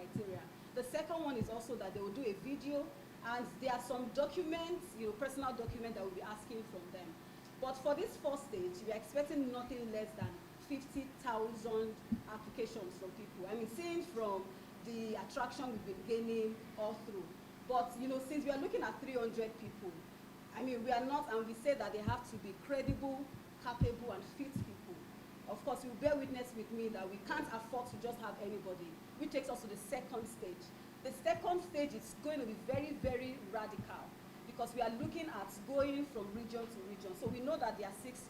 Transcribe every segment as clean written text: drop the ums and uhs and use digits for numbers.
criteria. The second one is also that they will do a video, and there are some documents, personal documents that we'll be asking from them. But for this first stage, we are expecting nothing less than 50,000 applications from people. I mean, seeing from the attraction we've been gaining all through. But, since we are looking at 300 people, I mean, we are not, and we say that they have to be credible, capable, and fit people. Of course, you bear witness with me that we can't afford to just have anybody, which takes us to the second stage. The second stage is going to be very, very radical, because we are looking at going from region to region. So we know that there are 6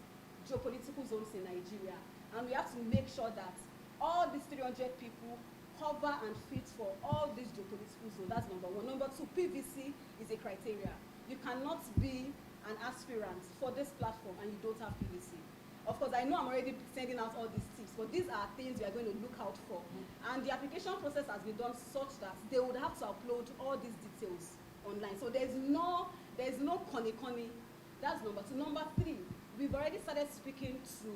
geopolitical zones in Nigeria, and we have to make sure that all these 300 people cover and fit for all these geopolitical zones. That's number one. Number two, PVC is a criteria. You cannot be an aspirant for this platform and you don't have PVC. Of course, I know I'm already sending out all these tips, but these are things we are going to look out for. And the application process has been done such that they would have to upload all these details online. So there's no conny. That's number two. Number three, we've already started speaking to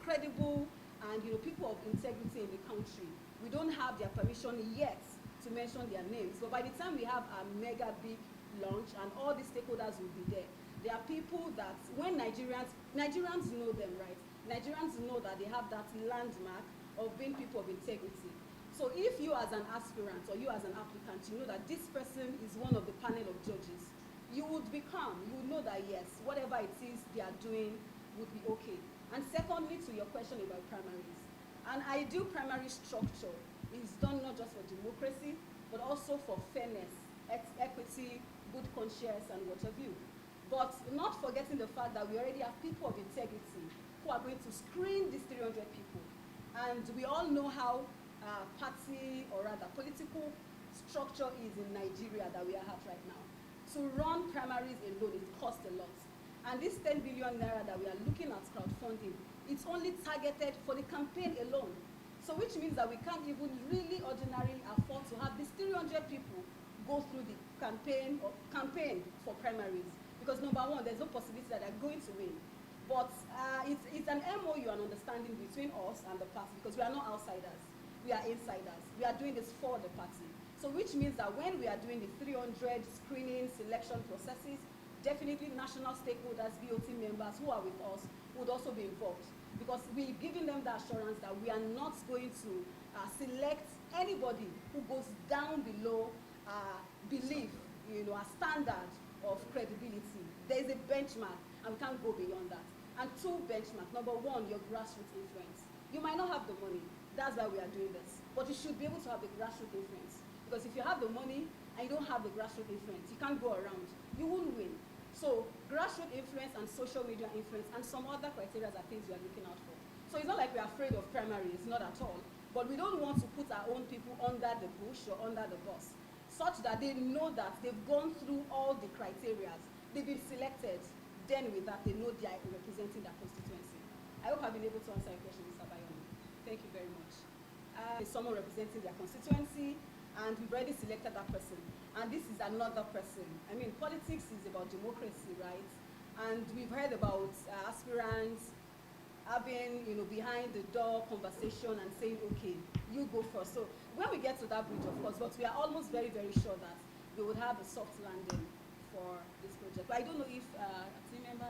credible and people of integrity in the country. We don't have their permission yet to mention their names, but by the time we have a mega big launch and all the stakeholders will be there, there are people that when Nigerians know them, right? Nigerians know that they have that landmark of being people of integrity. So if you as an aspirant or you as an applicant, you know that this person is one of the panel of judges, you would be calm. You would know that yes, whatever it is they are doing would be okay. And secondly, to your question about primaries, an ideal primary structure is done not just for democracy, but also for fairness, equity, good conscience, and what have you. But not forgetting the fact that we already have people of integrity who are going to screen these 300 people. And we all know how party, or rather political structure is in Nigeria that we are at right now. To run primaries alone, it costs a lot. And this 10 billion naira that we are looking at crowdfunding, it's only targeted for the campaign alone. So which means that we can't even really ordinarily afford to have these 300 people go through the campaign for primaries. Because number one, there's no possibility that they're going to win. But it's an MOU and understanding between us and the party, because we are not outsiders. We are insiders. We are doing this for the party. So which means that when we are doing the 300 screening selection processes, definitely national stakeholders, BOT members who are with us would also be involved, because we're giving them the assurance that we are not going to select anybody who goes down below belief, a standard of credibility. There is a benchmark, and we can't go beyond that. And two benchmarks. Number one, your grassroots influence. You might not have the money. That's why we are doing this. But you should be able to have the grassroots influence. Because if you have the money and you don't have the grassroots influence, you can't go around. You won't win. So grassroots influence and social media influence and some other criteria are things we are looking out for. So it's not like we're afraid of primaries, not at all. But we don't want to put our own people under the bush or under the bus, such that they know that they've gone through all the criteria. They've been selected. Then with that, they know they are representing their constituency. I hope I've been able to answer your question, Mr. Bayomi. Thank you very much. Someone representing their constituency, and we've already selected that person. And this is another person. I mean, politics is about democracy, right? And we've heard about aspirants having, behind the door conversation and saying, okay, you go first. So when we get to that bridge, of course, but we are almost very, very sure that we would have a soft landing for this project. But I don't know if a team member